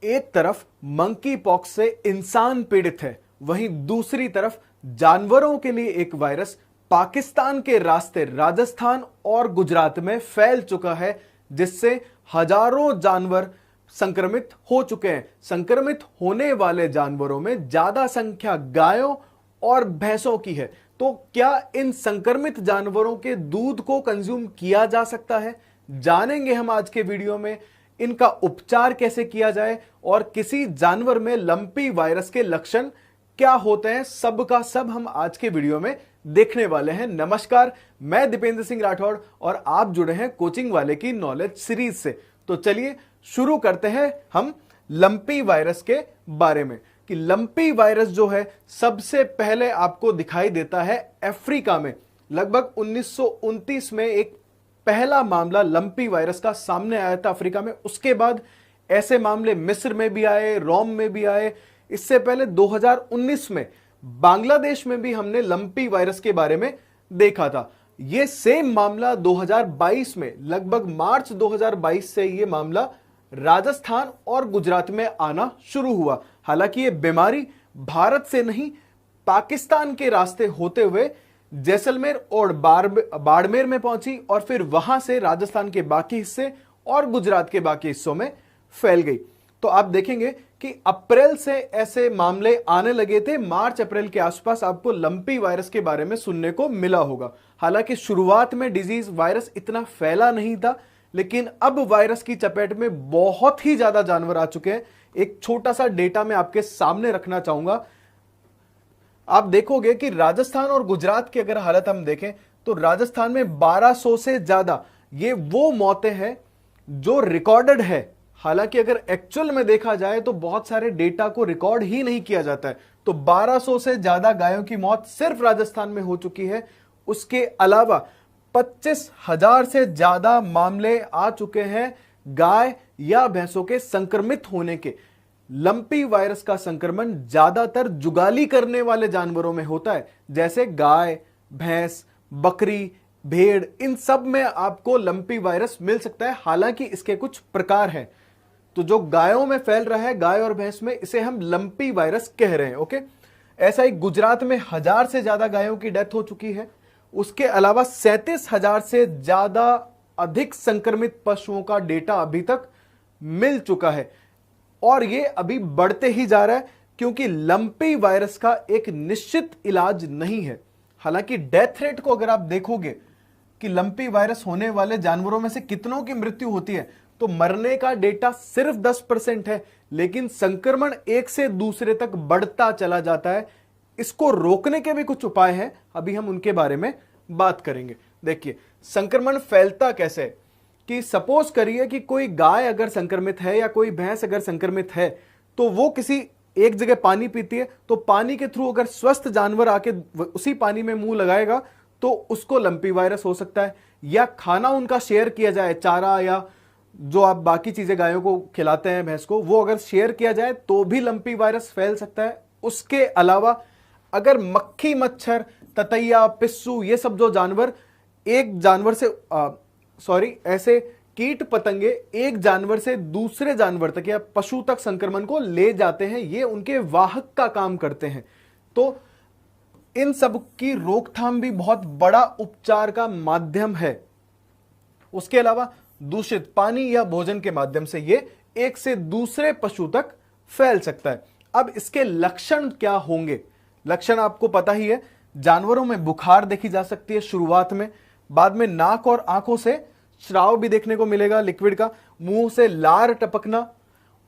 एक तरफ monkey pox से इंसान पीड़ित है, वहीं दूसरी तरफ जानवरों के लिए एक वायरस पाकिस्तान के रास्ते राजस्थान और गुजरात में फैल चुका है, जिससे हजारों जानवर संक्रमित हो चुके हैं। संक्रमित होने वाले जानवरों में ज्यादा संख्या गायों और भैंसों की है। तो क्या इन संक्रमित जानवरों के दूध को कंज्यूम किया जा सकता है? जानेंगे हम आज के वीडियो में। इनका उपचार कैसे किया जाए और किसी जानवर में लंपी वायरस के लक्षण क्या होते हैं, सब का सब हम आज के वीडियो में देखने वाले हैं। नमस्कार, मैं दीपेंद्र सिंह राठौड़ और आप जुड़े हैं कोचिंग वाले की नॉलेज सीरीज से। तो चलिए शुरू करते हैं हम लंपी वायरस के बारे में कि लंपी वायरस जो है सबसे पहले आपको दिखाई देता है अफ्रीका में। लगभग 1929 में एक पहला मामला लंपी वायरस का सामने आया था अफ्रीका में। उसके बाद ऐसे मामले मिस्र में भी आए, रोम में भी आए। इससे पहले 2019 में बांग्लादेश में भी हमने लंपी वायरस के बारे में देखा था। यह सेम मामला 2022 में, लगभग मार्च 2022 से यह मामला राजस्थान और गुजरात में आना शुरू हुआ। हालांकि यह बीमारी भारत से नहीं, पाकिस्तान के रास्ते होते हुए जैसलमेर और बाड़मेर में पहुंची और फिर वहां से राजस्थान के बाकी हिस्से और गुजरात के बाकी हिस्सों में फैल गई। तो आप देखेंगे कि अप्रैल से ऐसे मामले आने लगे थे। मार्च अप्रैल के आसपास आपको लंपी वायरस के बारे में सुनने को मिला होगा। हालांकि शुरुआत में डिजीज वायरस इतना फैला नहीं था, लेकिन अब वायरस की चपेट में बहुत ही ज्यादा जानवर आ चुके हैं। एक छोटा सा डेटा मैं आपके सामने रखना चाहूंगा। आप देखोगे कि राजस्थान और गुजरात की अगर हालत हम देखें तो राजस्थान में 1200 से ज्यादा ये वो मौतें हैं जो रिकॉर्डेड है। हालांकि अगर एक्चुअल में देखा जाए तो बहुत सारे डेटा को रिकॉर्ड ही नहीं किया जाता है। तो 1200 से ज्यादा गायों की मौत सिर्फ राजस्थान में हो चुकी है। उसके अलावा 25,000 से ज्यादा मामले आ चुके हैं गाय या भैंसों के संक्रमित होने के। लंपी वायरस का संक्रमण ज्यादातर जुगाली करने वाले जानवरों में होता है, जैसे गाय, भैंस, बकरी, भेड़। इन सब में आपको लंपी वायरस मिल सकता है। हालांकि इसके कुछ प्रकार हैं। तो जो गायों में फैल रहा है, गाय और भैंस में, इसे हम लंपी वायरस कह रहे हैं। ओके, ऐसा ही गुजरात में 1000 से ज्यादा गायों की डेथ हो चुकी है। उसके अलावा 37,000 से ज्यादा अधिक संक्रमित पशुओं का डेटा अभी तक मिल चुका है और ये अभी बढ़ते ही जा रहा है, क्योंकि लंपी वायरस का एक निश्चित इलाज नहीं है। हालांकि डेथ रेट को अगर आप देखोगे कि लंपी वायरस होने वाले जानवरों में से कितनों की मृत्यु होती है, तो मरने का डेटा सिर्फ 10% है, लेकिन संक्रमण एक से दूसरे तक बढ़ता चला जाता है। इसको रोकने के भी कुछ उपाय हैं, अभी हम उनके बारे में बात करेंगे। देखिए, संक्रमण फैलता कैसे है कि सपोज करिए कि कोई गाय अगर संक्रमित है या कोई भैंस अगर संक्रमित है, तो वो किसी एक जगह पानी पीती है, तो पानी के थ्रू अगर स्वस्थ जानवर आके उसी पानी में मुंह लगाएगा तो उसको लंपी वायरस हो सकता है। या खाना उनका शेयर किया जाए, चारा या जो आप बाकी चीजें गायों को खिलाते हैं, भैंस को, वो अगर शेयर किया जाए तो भी लंपी वायरस फैल सकता है। उसके अलावा अगर मक्खी, मच्छर, ततैया, पिस्सू, ये सब जो जानवर एक जानवर से ऐसे कीट पतंगे एक जानवर से दूसरे जानवर तक या पशु तक संक्रमण को ले जाते हैं, ये उनके वाहक का काम करते हैं। तो इन सब की रोकथाम भी बहुत बड़ा उपचार का माध्यम है। उसके अलावा दूषित पानी या भोजन के माध्यम से ये एक से दूसरे पशु तक फैल सकता है। अब इसके लक्षण क्या होंगे? लक्षण आपको पता ही है। जानवरों में बुखार देखी जा सकती है शुरुआत में, बाद में नाक और आंखों से स्राव भी देखने को मिलेगा लिक्विड का, मुंह से लार टपकना।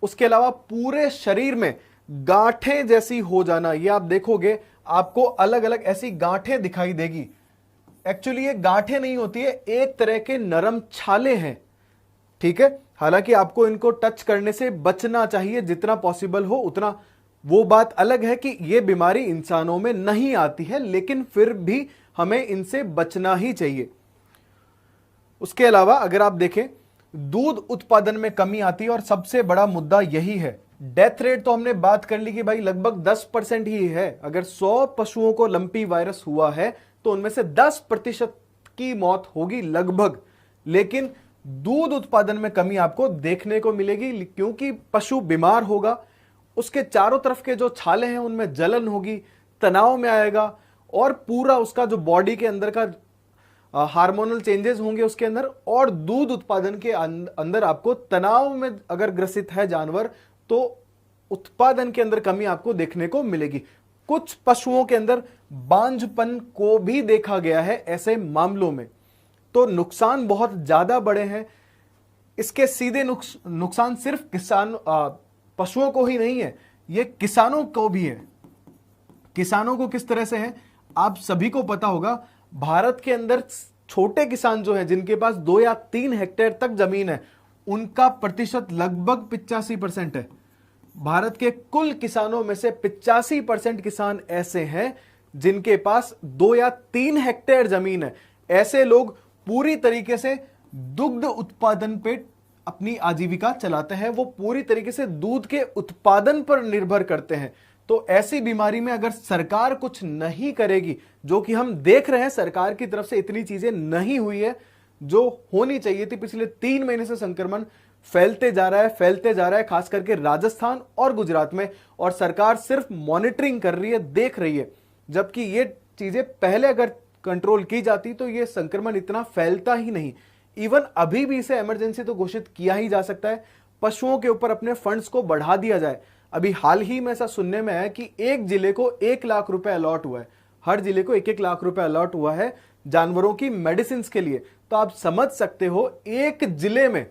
उसके अलावा पूरे शरीर में गांठें जैसी हो जाना। ये आप देखोगे, आपको अलग अलग ऐसी गांठें दिखाई देगी। एक्चुअली ये गांठें नहीं होती है, एक तरह के नरम छाले हैं। ठीक है, हालांकि आपको इनको टच करने से बचना चाहिए जितना पॉसिबल हो उतना। वो बात अलग है कि ये बीमारी इंसानों में नहीं आती है, लेकिन फिर भी हमें इनसे बचना ही चाहिए। उसके अलावा अगर आप देखें, दूध उत्पादन में कमी आती है और सबसे बड़ा मुद्दा यही है। डेथ रेट तो हमने बात कर ली कि भाई लगभग 10% ही है। अगर 100 पशुओं को लंपी वायरस हुआ है तो उनमें से 10% की मौत होगी लगभग। लेकिन दूध उत्पादन में कमी आपको देखने को मिलेगी, क्योंकि पशु बीमार होगा, उसके चारों तरफ के जो छाले हैं उनमें जलन होगी, तनाव में आएगा, और पूरा उसका जो बॉडी के अंदर का हार्मोनल चेंजेस होंगे उसके अंदर, और दूध उत्पादन के अंदर आपको तनाव में अगर ग्रसित है जानवर तो उत्पादन के अंदर कमी आपको देखने को मिलेगी। कुछ पशुओं के अंदर बांझपन को भी देखा गया है ऐसे मामलों में। तो नुकसान बहुत ज्यादा बड़े हैं। इसके सीधे नुकसान सिर्फ पशुओं को ही नहीं है, ये किसानों को भी है। किसानों को किस तरह से है, आप सभी को पता होगा, भारत के अंदर छोटे किसान जो है, जिनके पास 2 या 3 हेक्टेयर तक जमीन है, उनका प्रतिशत लगभग 85% है। भारत के कुल किसानों में से 85% किसान ऐसे हैं जिनके पास 2 या 3 हेक्टेयर जमीन है। ऐसे लोग पूरी तरीके से दुग्ध उत्पादन पे अपनी आजीविका चलाते हैं, वो पूरी तरीके से दूध के उत्पादन पर निर्भर करते हैं। तो ऐसी बीमारी में अगर सरकार कुछ नहीं करेगी, जो कि हम देख रहे हैं सरकार की तरफ से इतनी चीजें नहीं हुई है जो होनी चाहिए थी। पिछले 3 महीने से संक्रमण फैलते जा रहा है, खास करके राजस्थान और गुजरात में, और सरकार सिर्फ मॉनिटरिंग कर रही है, देख रही है। जबकि ये चीजें पहले अगर कंट्रोल की जाती तो ये संक्रमण इतना फैलता ही नहीं। इवन अभी भी इसे इमरजेंसी तो घोषित किया ही जा सकता है, पशुओं के ऊपर अपने फंड्स को बढ़ा दिया जाए। अभी हाल ही में ऐसा सुनने में आया कि एक जिले को 1 लाख रुपए अलॉट हुआ है, हर जिले को 1-1 लाख रुपए अलॉट हुआ है जानवरों की मेडिसिन के लिए। तो आप समझ सकते हो एक जिले में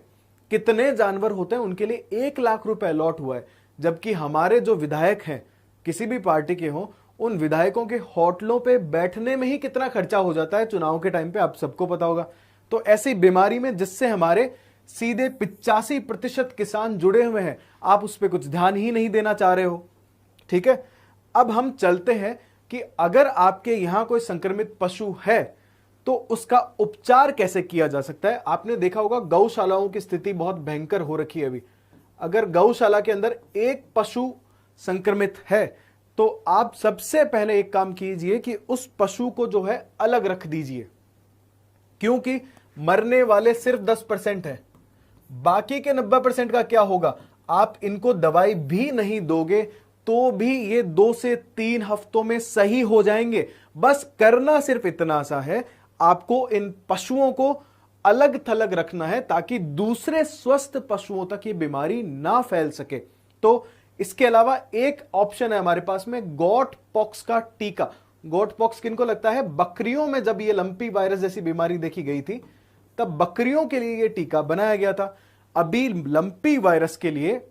कितने जानवर होते हैं, उनके लिए 1 लाख रुपए अलॉट हुआ है। जबकि हमारे जो विधायक हैं, किसी भी पार्टी के हों, उन विधायकों के होटलों पे बैठने में ही कितना खर्चा हो जाता है चुनाव के टाइम पे, आप सबको पता होगा। तो ऐसी बीमारी में जिससे हमारे सीधे 85% किसान जुड़े हुए हैं, आप उस पर कुछ ध्यान ही नहीं देना चाह रहे हो। ठीक है, अब हम चलते हैं कि अगर आपके यहां कोई संक्रमित पशु है तो उसका उपचार कैसे किया जा सकता है। आपने देखा होगा गौशालाओं की स्थिति बहुत भयंकर हो रखी है अभी। अगर गौशाला के अंदर एक पशु संक्रमित है तो आप सबसे पहले एक काम कीजिए कि उस पशु को जो है अलग रख दीजिए, क्योंकि मरने वाले सिर्फ 10% है। बाकी के 90% का क्या होगा, आप इनको दवाई भी नहीं दोगे तो भी ये 2 से 3 हफ्तों में सही हो जाएंगे। बस करना सिर्फ इतना सा है, आपको इन पशुओं को अलग थलग रखना है ताकि दूसरे स्वस्थ पशुओं तक ये बीमारी ना फैल सके। तो इसके अलावा एक ऑप्शन है हमारे पास में, गॉट पॉक्स का टीका। गॉट पॉक्स किनको लगता है, बकरियों में जब ये लंपी वायरस जैसी बीमारी देखी गई थी तब बकरियों के लिए ये टीका बनाया गया था। अभी लंपी वायरस के लिए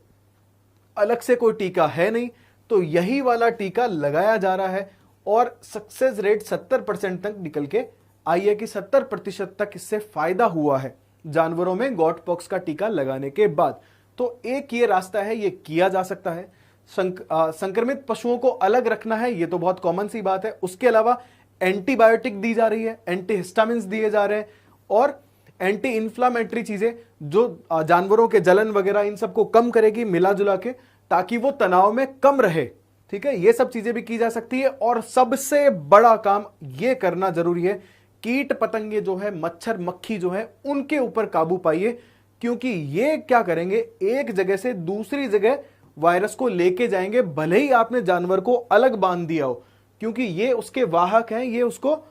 अलग से कोई टीका है नहीं, तो यही वाला टीका लगाया जा रहा है और सक्सेस रेट 70% तक निकल के आई है कि 70% तक इससे फायदा हुआ है जानवरों में गॉट पॉक्स का टीका लगाने के बाद। तो एक ये रास्ता है, ये किया जा सकता है। संक्रमित पशुओं को अलग रखना है, ये तो बहुत कॉमन सी बात है। उसके अलावा एंटीबायोटिक दी जा रही है, एंटीहिस्टामिन्स दिए जा रहे हैं, और एंटी इंफ्लामेटरी चीजें जो जानवरों के जलन वगैरह इन सबको कम करेगी मिला जुला के, ताकि वो तनाव में कम रहे। ठीक है, ये सब चीजें भी की जा सकती है। और सबसे बड़ा काम ये करना जरूरी है, कीट पतंगे जो है, मच्छर मक्खी जो है, उनके ऊपर काबू पाइए, क्योंकि ये क्या करेंगे, एक जगह से दूसरी जगह वायरस को लेके जाएंगे, भले ही आपने जानवर को अलग बांध दिया हो, क्योंकि ये उसके वाहक हैं, ये उसको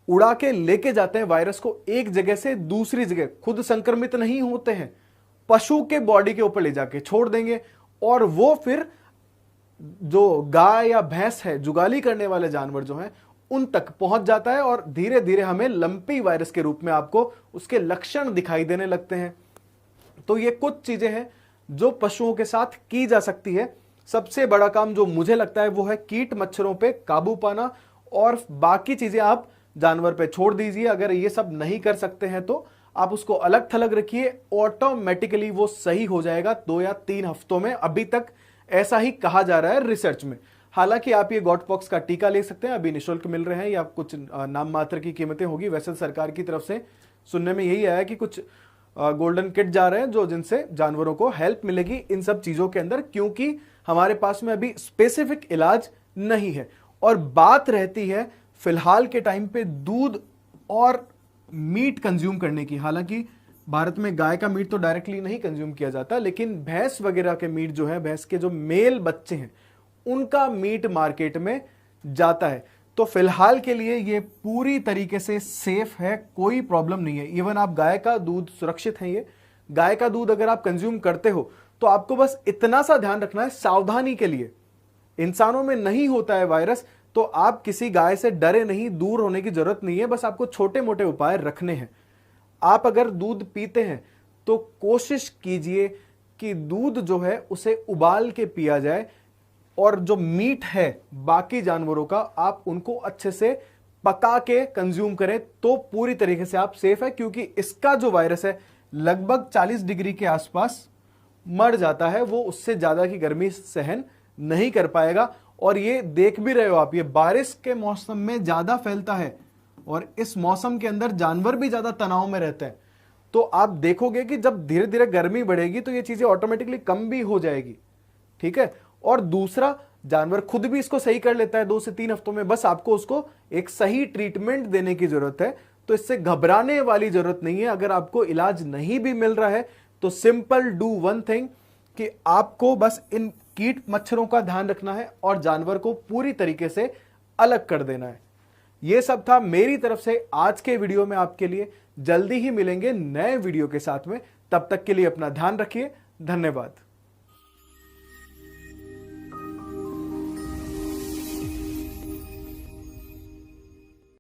उड़ा के लेके जाते हैं वायरस को एक जगह से दूसरी जगह। खुद संक्रमित नहीं होते हैं, पशु के बॉडी के ऊपर ले जाके छोड़ देंगे, और वो फिर जो गाय या भैंस है, जुगाली करने वाले जानवर जो हैं, उन तक पहुंच जाता है, और धीरे धीरे हमें लंपी वायरस के रूप में आपको उसके लक्षण दिखाई देने लगते हैं। तो ये कुछ चीजें हैं जो पशुओं के साथ की जा सकती है। सबसे बड़ा काम जो मुझे लगता है वो है कीट मच्छरों पे काबू पाना, और बाकी चीजें आप जानवर पे छोड़ दीजिए। अगर ये सब नहीं कर सकते हैं तो आप उसको अलग थलग रखिए, ऑटोमेटिकली वो सही हो जाएगा 2 या 3 हफ्तों में। अभी तक ऐसा ही कहा जा रहा है रिसर्च में। हालांकि आप ये गॉट पॉक्स का टीका ले सकते हैं, अभी निःशुल्क मिल रहे हैं, या कुछ नाम मात्र की कीमतें होगी। वैसे सरकार की तरफ से सुनने में यही आया कि कुछ गोल्डन किट जा रहे हैं जो जिनसे जानवरों को हेल्प मिलेगी इन सब चीजों के अंदर, क्योंकि हमारे पास में अभी स्पेसिफिक इलाज नहीं है। और बात रहती है फिलहाल के टाइम पे दूध और मीट कंज्यूम करने की। हालांकि भारत में गाय का मीट तो डायरेक्टली नहीं कंज्यूम किया जाता, लेकिन भैंस वगैरह के मीट जो है, भैंस के जो मेल बच्चे हैं उनका मीट मार्केट में जाता है। तो फिलहाल के लिए ये पूरी तरीके से सेफ है, कोई प्रॉब्लम नहीं है। इवन आप गाय का दूध सुरक्षित है। ये गाय का दूध अगर आप कंज्यूम करते हो तो आपको बस इतना सा ध्यान रखना है सावधानी के लिए, इंसानों में नहीं होता है वायरस, तो आप किसी गाय से डरे नहीं, दूर होने की जरूरत नहीं है। बस आपको छोटे मोटे उपाय रखने हैं। आप अगर दूध पीते हैं तो कोशिश कीजिए कि दूध जो है उसे उबाल के पिया जाए, और जो मीट है बाकी जानवरों का आप उनको अच्छे से पका के कंज्यूम करें, तो पूरी तरीके से आप सेफ है। क्योंकि इसका जो वायरस है लगभग 40 डिग्री के आसपास मर जाता है, वो उससे ज्यादा की गर्मी सहन नहीं कर पाएगा। और ये देख भी रहे हो आप, ये बारिश के मौसम में ज्यादा फैलता है और इस मौसम के अंदर जानवर भी ज्यादा तनाव में रहते हैं। तो आप देखोगे कि जब धीरे धीरे गर्मी बढ़ेगी तो ये चीजें ऑटोमेटिकली कम भी हो जाएगी, ठीक है। और दूसरा, जानवर खुद भी इसको सही कर लेता है 2 से 3 हफ्तों में, बस आपको उसको एक सही ट्रीटमेंट देने की जरूरत है। तो इससे घबराने वाली जरूरत नहीं है। अगर आपको इलाज नहीं भी मिल रहा है तो सिंपल डू वन थिंग, कि आपको बस इन कीट मच्छरों का ध्यान रखना है और जानवर को पूरी तरीके से अलग कर देना है। यह सब था मेरी तरफ से आज के वीडियो में आपके लिए। जल्दी ही मिलेंगे नए वीडियो के साथ में, तब तक के लिए अपना ध्यान रखिए। धन्यवाद।